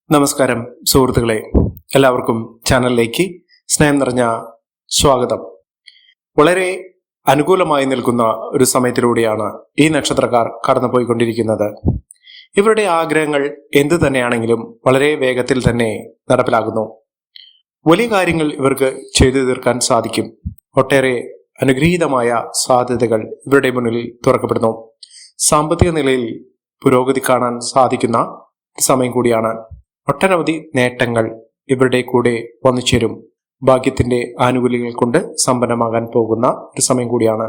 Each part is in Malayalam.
നമസ്കാരം സുഹൃത്തുക്കളെ, എല്ലാവർക്കും ചാനലിലേക്ക് സ്നേഹം നിറഞ്ഞ സ്വാഗതം. വളരെ അനുകൂലമായി നിൽക്കുന്ന ഒരു സമയത്തിലൂടെയാണ് ഈ നക്ഷത്രക്കാർ കടന്നുപോയിക്കൊണ്ടിരിക്കുന്നത്. ഇവരുടെ ആഗ്രഹങ്ങൾ എന്തു തന്നെയാണെങ്കിലും വളരെ വേഗത്തിൽ തന്നെ നടപ്പിലാകുന്നു. വലിയ കാര്യങ്ങൾ ഇവർക്ക് ചെയ്തു തീർക്കാൻ സാധിക്കും. ഒട്ടേറെ അനുഗ്രഹീതമായ സാധ്യതകൾ ഇവരുടെ മുന്നിൽ തുറക്കപ്പെടുന്നു. സാമ്പത്തിക നിലയിൽ പുരോഗതി കാണാൻ സാധിക്കുന്ന സമയം കൂടിയാണ്. ഒട്ടനവധി നേട്ടങ്ങൾ ഇവരുടെ കൂടെ വന്നു ചേരും. ഭാഗ്യത്തിന്റെ ആനുകൂല്യങ്ങൾ കൊണ്ട് സമ്പന്നമാകാൻ പോകുന്ന ഒരു സമയം കൂടിയാണ്.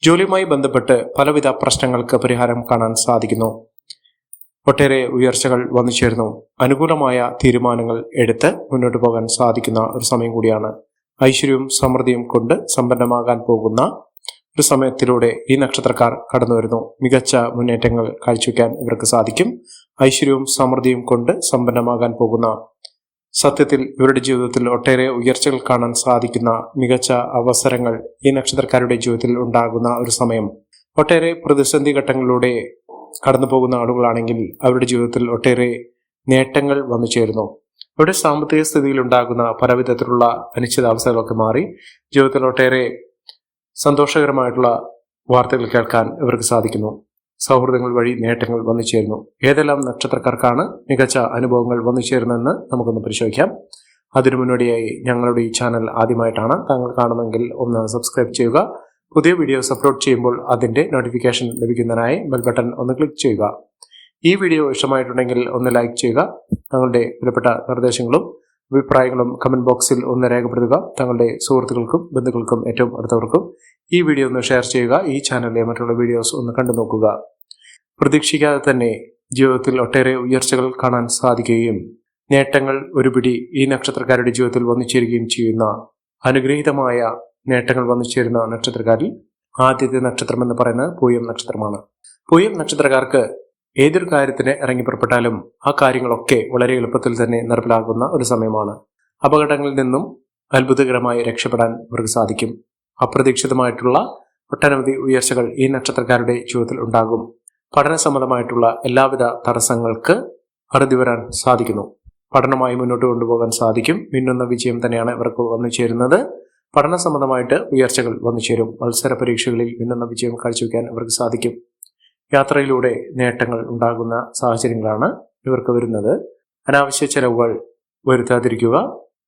ജോലിയുമായി ബന്ധപ്പെട്ട് പലവിധ പ്രശ്നങ്ങൾക്ക് പരിഹാരം കാണാൻ സാധിക്കുന്നു. ഒട്ടേറെ ഉയർച്ചകൾ വന്നു ചേർന്നു. അനുകൂലമായ തീരുമാനങ്ങൾ എടുത്ത് മുന്നോട്ട് പോകാൻ സാധിക്കുന്ന ഒരു സമയം കൂടിയാണ്. ഐശ്വര്യവും സമൃദ്ധിയും കൊണ്ട് സമ്പന്നമാകാൻ പോകുന്ന ഒരു സമയത്തിലൂടെ ഈ നക്ഷത്രക്കാർ കടന്നു വരുന്നു. മികച്ച മുന്നേറ്റങ്ങൾ കാഴ്ചവെക്കാൻ ഇവർക്ക് സാധിക്കും. ഐശ്വര്യവും സമൃദ്ധിയും കൊണ്ട് സമ്പന്നമാകാൻ പോകുന്ന, സത്യത്തിൽ ഇവരുടെ ജീവിതത്തിൽ ഒട്ടേറെ ഉയർച്ചകൾ കാണാൻ സാധിക്കുന്ന മികച്ച അവസരങ്ങൾ ഈ നക്ഷത്രക്കാരുടെ ജീവിതത്തിൽ ഉണ്ടാകുന്ന ഒരു സമയം. ഒട്ടേറെ പ്രതിസന്ധി ഘട്ടങ്ങളിലൂടെ കടന്നു പോകുന്ന ആളുകളാണെങ്കിൽ അവരുടെ ജീവിതത്തിൽ ഒട്ടേറെ നേട്ടങ്ങൾ വന്നു ചേരുന്നു. അവരുടെ സാമ്പത്തിക സ്ഥിതിയിൽ ഉണ്ടാകുന്ന പലവിധത്തിലുള്ള അനിശ്ചിതാവസ്ഥകളൊക്കെ മാറി ജീവിതത്തിൽ ഒട്ടേറെ സന്തോഷകരമായിട്ടുള്ള വാർത്തകൾ കേൾക്കാൻ ഇവർക്ക് സാധിക്കുന്നു. സൗഹൃദങ്ങൾ വഴി നേട്ടങ്ങൾ വന്നു ചേരുന്നു. ഏതെല്ലാം നക്ഷത്രക്കാർക്കാണ് മികച്ച അനുഭവങ്ങൾ വന്നു ചേരുന്നതെന്ന് നമുക്കൊന്ന് പരിശോധിക്കാം. അതിനു മുന്നോടിയായി ഞങ്ങളുടെ ഈ ചാനൽ ആദ്യമായിട്ടാണ് താങ്കൾ കാണുമെങ്കിൽ ഒന്ന് സബ്സ്ക്രൈബ് ചെയ്യുക. പുതിയ വീഡിയോസ് അപ്ലോഡ് ചെയ്യുമ്പോൾ അതിന്റെ നോട്ടിഫിക്കേഷൻ ലഭിക്കുന്നതിനായി ബെൽ ബട്ടൺ ഒന്ന് ക്ലിക്ക് ചെയ്യുക. ഈ വീഡിയോ ഇഷ്ടമായിട്ടുണ്ടെങ്കിൽ ഒന്ന് ലൈക്ക് ചെയ്യുക. തങ്ങളുടെ വിലപ്പെട്ട നിർദ്ദേശങ്ങളും അഭിപ്രായങ്ങളും കമന്റ് ബോക്സിൽ ഒന്ന് രേഖപ്പെടുത്തുക. തങ്ങളുടെ സുഹൃത്തുക്കൾക്കും ബന്ധുക്കൾക്കും ഏറ്റവും അടുത്തവർക്കും ഈ വീഡിയോ ഒന്ന് ഷെയർ ചെയ്യുക. ഈ ചാനലിലെ മറ്റുള്ള വീഡിയോസ് ഒന്ന് കണ്ടു നോക്കുക. പ്രതീക്ഷിക്കാതെ തന്നെ ജീവിതത്തിൽ ഒട്ടേറെ ഉയർച്ചകൾ കാണാൻ സാധിക്കുകയും നേട്ടങ്ങൾ ഒരു പിടി ഈ നക്ഷത്രക്കാരുടെ ജീവിതത്തിൽ വന്നു ചേരുകയും ചെയ്യുന്ന അനുഗ്രഹീതമായ നേട്ടങ്ങൾ വന്നു ചേരുന്ന നക്ഷത്രക്കാരിൽ ആദ്യത്തെ നക്ഷത്രം എന്ന് പറയുന്നത് പൂയം നക്ഷത്രമാണ്. പൂയം നക്ഷത്രക്കാർക്ക് ഏതൊരു കാര്യത്തിന് ഇറങ്ങി പുറപ്പെട്ടാലും ആ കാര്യങ്ങളൊക്കെ വളരെ എളുപ്പത്തിൽ തന്നെ നടപ്പിലാകുന്ന ഒരു സമയമാണ്. അപകടങ്ങളിൽ നിന്നും അത്ഭുതകരമായി രക്ഷപ്പെടാൻ ഇവർക്ക് സാധിക്കും. അപ്രതീക്ഷിതമായിട്ടുള്ള ഒട്ടനവധി ഉയർച്ചകൾ ഈ നക്ഷത്രക്കാരുടെ ജീവിതത്തിൽ ഉണ്ടാകും. പഠന സംബന്ധമായിട്ടുള്ള എല്ലാവിധ തടസ്സങ്ങൾക്ക് അറുതി വരാൻ സാധിക്കുന്നു. പഠനമായി മുന്നോട്ട് കൊണ്ടുപോകാൻ സാധിക്കും. മിന്നുന്ന വിജയം തന്നെയാണ് ഇവർക്ക് വന്നു ചേരുന്നത്. പഠന സംബന്ധമായിട്ട് ഉയർച്ചകൾ വന്നു ചേരും. മത്സര പരീക്ഷകളിൽ മിന്നുന്ന വിജയം കാഴ്ചവെക്കാൻ ഇവർക്ക് സാധിക്കും. യാത്രയിലൂടെ നേട്ടങ്ങൾ ഉണ്ടാകുന്ന സാഹചര്യങ്ങളാണ് ഇവർക്ക് വരുന്നത്. അനാവശ്യ ചെലവുകൾ വരുത്താതിരിക്കുക.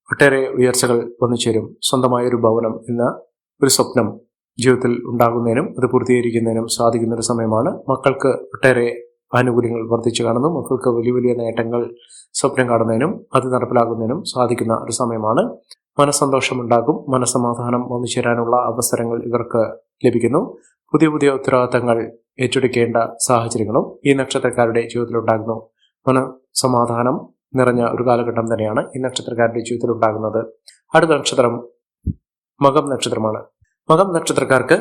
ഒട്ടേറെ ഉയർച്ചകൾ വന്നു ചേരും. സ്വന്തമായ ഒരു ഭവനം എന്ന ഒരു സ്വപ്നം ജീവിതത്തിൽ ഉണ്ടാകുന്നതിനും അത് പൂർത്തീകരിക്കുന്നതിനും സാധിക്കുന്ന ഒരു സമയമാണ്. മക്കൾക്ക് ഒട്ടേറെ ആനുകൂല്യങ്ങൾ വർദ്ധിച്ചു കാണുന്നു. മക്കൾക്ക് വലിയ വലിയ നേട്ടങ്ങൾ സ്വപ്നം കാണുന്നതിനും അത് നടപ്പിലാക്കുന്നതിനും സാധിക്കുന്ന ഒരു സമയമാണ്. മനസ്സന്തോഷം ഉണ്ടാകും. മനസ്സമാധാനം വന്നു ചേരാനുള്ള അവസരങ്ങൾ ഇവർക്ക് ലഭിക്കുന്നു. പുതിയ പുതിയ ഉത്തരവാദിത്തങ്ങൾ ഏറ്റെടുക്കേണ്ട സാഹചര്യങ്ങളും ഈ നക്ഷത്രക്കാരുടെ ജീവിതത്തിൽ ഉണ്ടാകുന്നു. മനസ്സമാധാനം നിറഞ്ഞ ഒരു കാലഘട്ടം തന്നെയാണ് ഈ നക്ഷത്രക്കാരുടെ ജീവിതത്തിൽ ഉണ്ടാകുന്നത്. അടുത്ത നക്ഷത്രം മകം നക്ഷത്രമാണ്. മകം നക്ഷത്രക്കാർക്ക്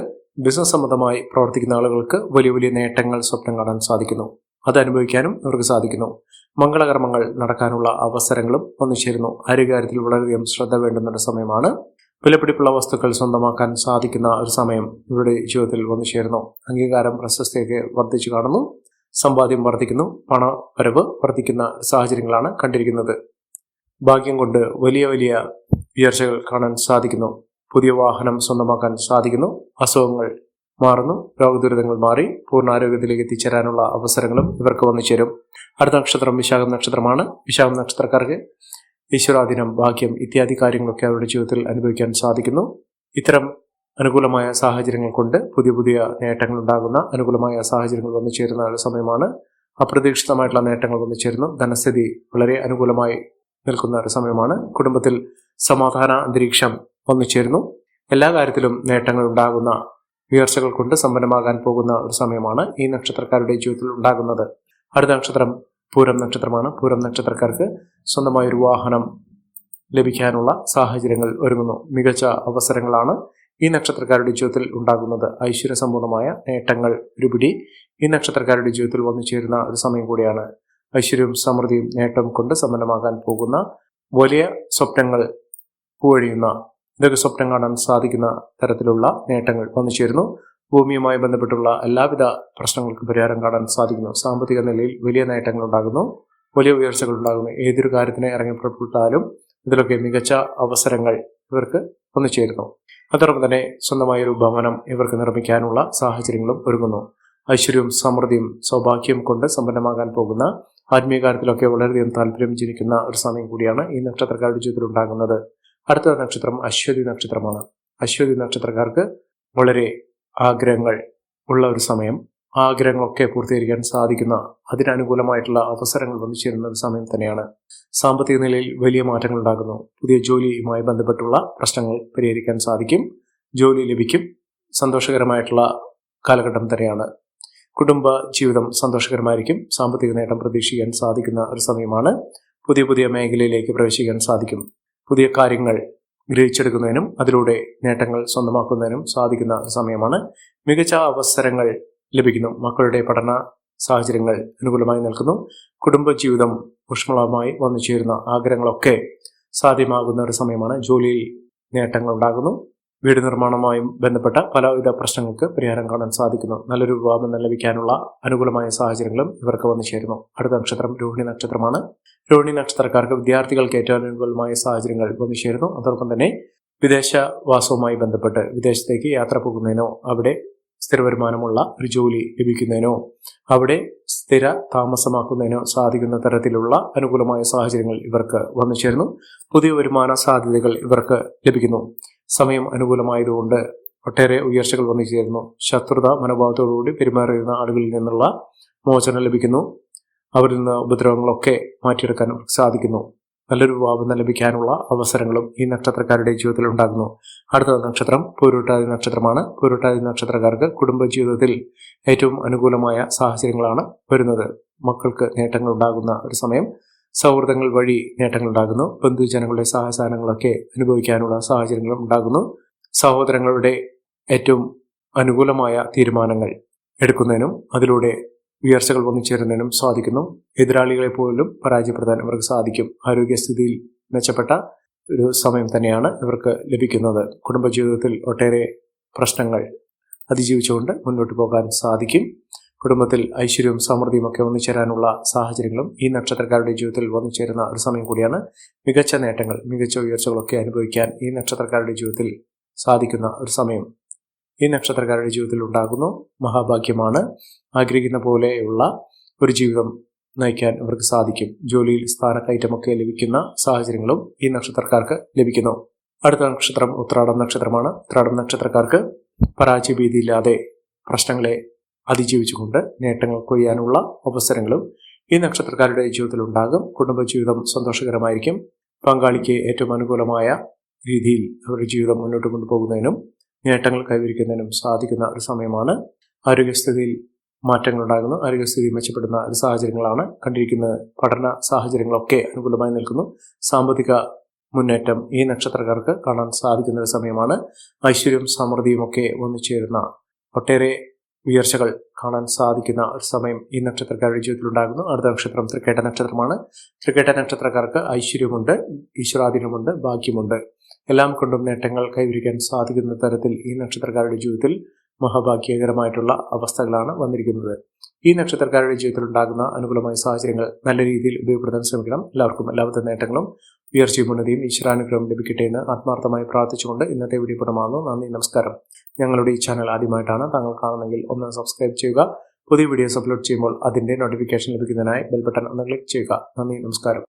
ബിസിനസ് സംബന്ധമായി പ്രവർത്തിക്കുന്ന ആളുകൾക്ക് വലിയ വലിയ നേട്ടങ്ങൾ സ്വപ്നം കാണാൻ സാധിക്കുന്നു. അത് അനുഭവിക്കാനും ഇവർക്ക് സാധിക്കുന്നു. മംഗളകർമ്മങ്ങൾ നടക്കാനുള്ള അവസരങ്ങളും വന്നു ചേരുന്നു. ആരോഗ്യകാര്യത്തിൽ വളരെയധികം ശ്രദ്ധ വേണ്ടുന്ന ഒരു സമയമാണ്. വിലപിടിപ്പുള്ള വസ്തുക്കൾ സ്വന്തമാക്കാൻ സാധിക്കുന്ന ഒരു സമയം ഇവരുടെ ജീവിതത്തിൽ വന്നു ചേരുന്നു. അംഗീകാരം പ്രശസ്തിയൊക്കെ വർദ്ധിച്ചു കാണുന്നു. സമ്പാദ്യം വർദ്ധിക്കുന്നു. പണവരവ് വർദ്ധിക്കുന്ന സാഹചര്യങ്ങളാണ് കണ്ടിരിക്കുന്നത്. ഭാഗ്യം കൊണ്ട് വലിയ വലിയ ഉയർച്ചകൾ കാണാൻ സാധിക്കുന്നു. പുതിയ വാഹനം സ്വന്തമാക്കാൻ സാധിക്കുന്നു. അസുഖങ്ങൾ മാറുന്നു. രോഗദുരിതങ്ങൾ മാറി പൂർണ്ണ ആരോഗ്യത്തിലേക്ക് എത്തിച്ചേരാനുള്ള അവസരങ്ങളും ഇവർക്ക് വന്നു ചേരും. അടുത്ത നക്ഷത്രം വിശാഖം നക്ഷത്രമാണ്. വിശാഖം നക്ഷത്രക്കാർക്ക് ഈശ്വരാധീനം, ഭാഗ്യം ഇത്യാദി കാര്യങ്ങളൊക്കെ അവരുടെ ജീവിതത്തിൽ അനുഭവിക്കാൻ സാധിക്കുന്നു. ഇത്തരം അനുകൂലമായ സാഹചര്യങ്ങൾ കൊണ്ട് പുതിയ പുതിയ നേട്ടങ്ങൾ ഉണ്ടാകുന്ന അനുകൂലമായ സാഹചര്യങ്ങൾ വന്നു ചേരുന്ന ഒരു സമയമാണ്. അപ്രതീക്ഷിതമായിട്ടുള്ള നേട്ടങ്ങൾ വന്നു ചേരുന്നു. ധനസ്ഥിതി വളരെ അനുകൂലമായി നിൽക്കുന്ന ഒരു സമയമാണ്. കുടുംബത്തിൽ സമാധാന അന്തരീക്ഷം വന്നു ചേരുന്നു. എല്ലാ കാര്യത്തിലും നേട്ടങ്ങൾ ഉണ്ടാകുന്ന, ഉയർച്ചകൾ കൊണ്ട് സമ്പന്നമാകാൻ പോകുന്ന ഒരു സമയമാണ് ഈ നക്ഷത്രക്കാരുടെ ജീവിതത്തിൽ ഉണ്ടാകുന്നത്. അടുത്ത നക്ഷത്രം പൂരം നക്ഷത്രമാണ്. പൂരം നക്ഷത്രക്കാർക്ക് സ്വന്തമായ ഒരു വാഹനം ലഭിക്കാനുള്ള സാഹചര്യങ്ങൾ ഒരുങ്ങുന്നു. മികച്ച അവസരങ്ങളാണ് ഈ നക്ഷത്രക്കാരുടെ ജീവിതത്തിൽ ഉണ്ടാകുന്നത്. ഐശ്വര്യസമ്പൂർണമായ നേട്ടങ്ങൾ ഒരുപിടി ഈ നക്ഷത്രക്കാരുടെ ജീവിതത്തിൽ വന്നു ചേരുന്ന ഒരു സമയം കൂടിയാണ്. ഐശ്വര്യവും സമൃദ്ധിയും നേട്ടം കൊണ്ട് സമ്പന്നമാകാൻ പോകുന്ന, വലിയ സ്വപ്നങ്ങൾ പൂവഴിയുന്ന, ഇതൊക്കെ സ്വപ്നം കാണാൻ സാധിക്കുന്ന തരത്തിലുള്ള നേട്ടങ്ങൾ വന്നു ചേരുന്നു. ഭൂമിയുമായി ബന്ധപ്പെട്ടുള്ള എല്ലാവിധ പ്രശ്നങ്ങൾക്ക് പരിഹാരം കാണാൻ സാധിക്കുന്നു. സാമ്പത്തിക നിലയിൽ വലിയ നേട്ടങ്ങൾ ഉണ്ടാകുന്നു. വലിയ ഉയർച്ചകൾ ഉണ്ടാകുന്നു. ഏതൊരു കാര്യത്തിന് ഇറങ്ങി പുറപ്പെട്ടാലും ഇതിലൊക്കെ മികച്ച അവസരങ്ങൾ ഇവർക്ക് വന്നു ചേരുന്നു. അതോടൊപ്പം തന്നെ സ്വന്തമായൊരു ഭവനം ഇവർക്ക് നിർമ്മിക്കാനുള്ള സാഹചര്യങ്ങളും ഒരുങ്ങുന്നു. ഐശ്വര്യവും സമൃദ്ധിയും സൗഭാഗ്യം കൊണ്ട് സമ്പന്നമാകാൻ പോകുന്ന ആത്മീയ കാര്യത്തിലൊക്കെ വളരെയധികം താല്പര്യം ജനിക്കുന്ന ഒരു സമയം കൂടിയാണ് ഈ നക്ഷത്രക്കാരുടെ ജീവിതത്തിൽ ഉണ്ടാകുന്നത്. അടുത്ത നക്ഷത്രം അശ്വതി നക്ഷത്രമാണ്. അശ്വതി നക്ഷത്രക്കാർക്ക് വളരെ ആഗ്രഹങ്ങൾ ഉള്ള ഒരു സമയം, ആഗ്രഹങ്ങളൊക്കെ പൂർത്തീകരിക്കാൻ സാധിക്കുന്ന അതിനനുകൂലമായിട്ടുള്ള അവസരങ്ങൾ വന്നു ചേരുന്ന ഒരു സമയം തന്നെയാണ്. സാമ്പത്തിക നിലയിൽ വലിയ മാറ്റങ്ങൾ ഉണ്ടാകുന്നു. പുതിയ ജോലിയുമായി ബന്ധപ്പെട്ടുള്ള പ്രശ്നങ്ങൾ പരിഹരിക്കാൻ സാധിക്കും. ജോലി ലഭിക്കും. സന്തോഷകരമായിട്ടുള്ള കാലഘട്ടം തന്നെയാണ്. കുടുംബ ജീവിതം സന്തോഷകരമായിരിക്കും. സാമ്പത്തിക നേട്ടം പ്രതീക്ഷിക്കാൻ സാധിക്കുന്ന ഒരു സമയമാണ്. പുതിയ പുതിയ മേഖലയിലേക്ക് പ്രവേശിക്കാൻ സാധിക്കും. പുതിയ കാര്യങ്ങൾ ഗ്രഹിച്ചെടുക്കുന്നതിനും അതിലൂടെ നേട്ടങ്ങൾ സ്വന്തമാക്കുന്നതിനും സാധിക്കുന്ന ഒരു സമയമാണ്. മികച്ച അവസരങ്ങൾ ലഭിക്കുന്നു. മക്കളുടെ പഠന സാഹചര്യങ്ങൾ അനുകൂലമായി നിൽക്കുന്നു. കുടുംബജീവിതം ഊഷ്മളമായി വന്നു ചേരുന്ന ആഗ്രഹങ്ങളൊക്കെ സാധ്യമാകുന്ന ഒരു സമയമാണ്. ജോലിയിൽ നേട്ടങ്ങൾ ഉണ്ടാകുന്നു. വീട് നിർമ്മാണവുമായും ബന്ധപ്പെട്ട പലവിധ പ്രശ്നങ്ങൾക്ക് പരിഹാരം കാണാൻ സാധിക്കുന്നു. നല്ലൊരു വിവാഹം ലഭിക്കാനുള്ള അനുകൂലമായ സാഹചര്യങ്ങളും ഇവർക്ക് വന്നു ചേരുന്നു. അടുത്ത നക്ഷത്രം രോഹിണി നക്ഷത്രമാണ്. രോഹിണി നക്ഷത്രക്കാർക്ക് വിദ്യാർത്ഥികൾക്ക് ഏറ്റവും അനുകൂലമായ സാഹചര്യങ്ങൾ വന്നു ചേരുന്നു. അതോടൊപ്പം തന്നെ വിദേശവാസവുമായി ബന്ധപ്പെട്ട് വിദേശത്തേക്ക് യാത്ര പോകുന്നതിനോ അവിടെ സ്ഥിര വരുമാനമുള്ള ഒരു ജോലി ലഭിക്കുന്നതിനോ അവിടെ സ്ഥിര താമസമാക്കുന്നതിനോ സാധിക്കുന്ന തരത്തിലുള്ള അനുകൂലമായ സാഹചര്യങ്ങൾ ഇവർക്ക് വന്നു ചേരുന്നു. പുതിയ വരുമാന സാധ്യതകൾ ഇവർക്ക് ലഭിക്കുന്നു. സമയം അനുകൂലമായതുകൊണ്ട് ഒട്ടേറെ ഉയർച്ചകൾ വന്നു ചേരുന്നു. ശത്രുത മനോഭാവത്തോടുകൂടി പെരുമാറിയിരുന്ന ആളുകളിൽ നിന്നുള്ള മോചനം ലഭിക്കുന്നു. അവരിൽ നിന്ന് ഉപദ്രവങ്ങളൊക്കെ മാറ്റിയെടുക്കാൻ സാധിക്കുന്നു. നല്ലൊരു വിവാഹം ലഭിക്കാനുള്ള അവസരങ്ങളും ഈ നക്ഷത്രക്കാരുടെ ജീവിതത്തിൽ ഉണ്ടാകുന്നു. അടുത്ത നക്ഷത്രം പൂരുരുട്ടാതി നക്ഷത്രമാണ്. പൂരുരുട്ടാതി നക്ഷത്രക്കാർക്ക് കുടുംബജീവിതത്തിൽ ഏറ്റവും അനുകൂലമായ സാഹചര്യങ്ങളാണ് വരുന്നത്. മക്കൾക്ക് നേട്ടങ്ങൾ ഉണ്ടാകുന്ന ഒരു സമയം. സൗഹൃദങ്ങൾ വഴി നേട്ടങ്ങൾ ഉണ്ടാകുന്നു. ബന്ധുജനങ്ങളുടെ സഹായസഹനങ്ങളൊക്കെ അനുഭവിക്കാനുള്ള സാഹചര്യങ്ങളും ഉണ്ടാകുന്നു. സഹോദരങ്ങളുടെ ഏറ്റവും അനുകൂലമായ തീരുമാനങ്ങൾ എടുക്കുന്നതിനും അതിലൂടെ ഉയർച്ചകൾ വന്നു ചേരുന്നതിനും സാധിക്കുന്നു. എതിരാളികളെ പോലും പരാജയപ്പെടുത്താൻ ഇവർക്ക് സാധിക്കും. ആരോഗ്യസ്ഥിതിയിൽ മെച്ചപ്പെട്ട ഒരു സമയം തന്നെയാണ് ഇവർക്ക് ലഭിക്കുന്നത്. കുടുംബജീവിതത്തിൽ ഒട്ടേറെ പ്രശ്നങ്ങൾ അതിജീവിച്ചുകൊണ്ട് മുന്നോട്ട് പോകാൻ സാധിക്കും. കുടുംബത്തിൽ ഐശ്വര്യവും സമൃദ്ധിയും ഒക്കെ വന്നു ചേരാനുള്ള സാഹചര്യങ്ങളും ഈ നക്ഷത്രക്കാരുടെ ജീവിതത്തിൽ വന്നു ചേരുന്ന ഒരു സമയം കൂടിയാണ്. മികച്ച നേട്ടങ്ങൾ, മികച്ച ഉയർച്ചകളൊക്കെ അനുഭവിക്കാൻ ഈ നക്ഷത്രക്കാരുടെ ജീവിതത്തിൽ സാധിക്കുന്ന ഒരു സമയം ഈ നക്ഷത്രക്കാരുടെ ജീവിതത്തിൽ ഉണ്ടാകുന്നു. മഹാഭാഗ്യമാണ്. ആഗ്രഹിക്കുന്ന പോലെയുള്ള ഒരു ജീവിതം നയിക്കാൻ ഇവർക്ക് സാധിക്കും. ജോലിയിൽ സ്ഥാനക്കയറ്റമൊക്കെ ലഭിക്കുന്ന സാഹചര്യങ്ങളും ഈ നക്ഷത്രക്കാർക്ക് ലഭിക്കുന്നു. അടുത്ത നക്ഷത്രം ഉത്രാടം നക്ഷത്രമാണ്. ഉത്രാടം നക്ഷത്രക്കാർക്ക് പരാജയഭീതിയില്ലാതെ പ്രശ്നങ്ങളെ അതിജീവിച്ചുകൊണ്ട് നേട്ടങ്ങൾ കൊയ്യാനുള്ള അവസരങ്ങളും ഈ നക്ഷത്രക്കാരുടെ ജീവിതത്തിൽ ഉണ്ടാകും. കുടുംബജീവിതം സന്തോഷകരമായിരിക്കും. പങ്കാളിക്ക് ഏറ്റവും അനുകൂലമായ രീതിയിൽ അവരുടെ ജീവിതം മുന്നോട്ട് കൊണ്ടുപോകുന്നതിനും നേട്ടങ്ങൾ കൈവരിക്കുന്നതിനും സാധിക്കുന്ന ഒരു സമയമാണ്. ആരോഗ്യസ്ഥിതിയിൽ മാറ്റങ്ങൾ ഉണ്ടാകുന്നു. ആരോഗ്യസ്ഥിതി മെച്ചപ്പെടുന്ന ഒരു സാഹചര്യങ്ങളാണ് കണ്ടിരിക്കുന്നത്. പഠന സാഹചര്യങ്ങളൊക്കെ അനുകൂലമായി നിൽക്കുന്നു. സാമ്പത്തിക മുന്നേറ്റം ഈ നക്ഷത്രക്കാർക്ക് കാണാൻ സാധിക്കുന്ന ഒരു സമയമാണ്. ഐശ്വര്യവും സമൃദ്ധിയും ഒക്കെ വന്നു ചേരുന്ന ഒട്ടേറെ ഉയർച്ചകൾ കാണാൻ സാധിക്കുന്ന ഒരു സമയം ഈ നക്ഷത്രക്കാരുടെ ജീവിതത്തിൽ ഉണ്ടാകുന്നു. അടുത്ത നക്ഷത്രം തൃക്കേട്ട നക്ഷത്രമാണ്. തൃക്കേട്ട നക്ഷത്രക്കാർക്ക് ഐശ്വര്യമുണ്ട്, ഈശ്വരാധീനമുണ്ട്, ഭാഗ്യമുണ്ട്. എല്ലാം കൊണ്ടും നേട്ടങ്ങൾ കൈവരിക്കാൻ സാധിക്കുന്ന തരത്തിൽ ഈ നക്ഷത്രക്കാരുടെ ജീവിതത്തിൽ മഹാഭാഗ്യകരമായിട്ടുള്ള അവസ്ഥകളാണ് വന്നിരിക്കുന്നത്. ഈ നക്ഷത്രക്കാരുടെ ജീവിതത്തിൽ ഉണ്ടാകുന്ന അനുകൂലമായ സാഹചര്യങ്ങൾ നല്ല രീതിയിൽ ഉപയോഗപ്പെടുത്താൻ ശ്രമിക്കണം. എല്ലാവർക്കും എല്ലാവിധ നേട്ടങ്ങളും ഉയർച്ചയും ഉന്നതിയും ഈശ്വരാനുഗ്രഹം ലഭിക്കട്ടെ എന്ന് ആത്മാർത്ഥമായി പ്രാർത്ഥിച്ചുകൊണ്ട് ഇന്നത്തെ വീഡിയോ പൂർണ്ണമാകുന്നു. നന്ദി, നമസ്കാരം. ഞങ്ങളുടെ ഈ ചാനൽ ആദ്യമായിട്ടാണ് താങ്കൾ കാണുന്നതെങ്കിൽ ഒന്ന് സബ്സ്ക്രൈബ് ചെയ്യുക. പുതിയ വീഡിയോസ് അപ്ലോഡ് ചെയ്യുമ്പോൾ അതിന്റെ നോട്ടിഫിക്കേഷൻ ലഭിക്കുന്നതിനായി ബെൽ ബട്ടൺ ഒന്ന് ക്ലിക്ക് ചെയ്യുക. നന്ദി, നമസ്കാരം.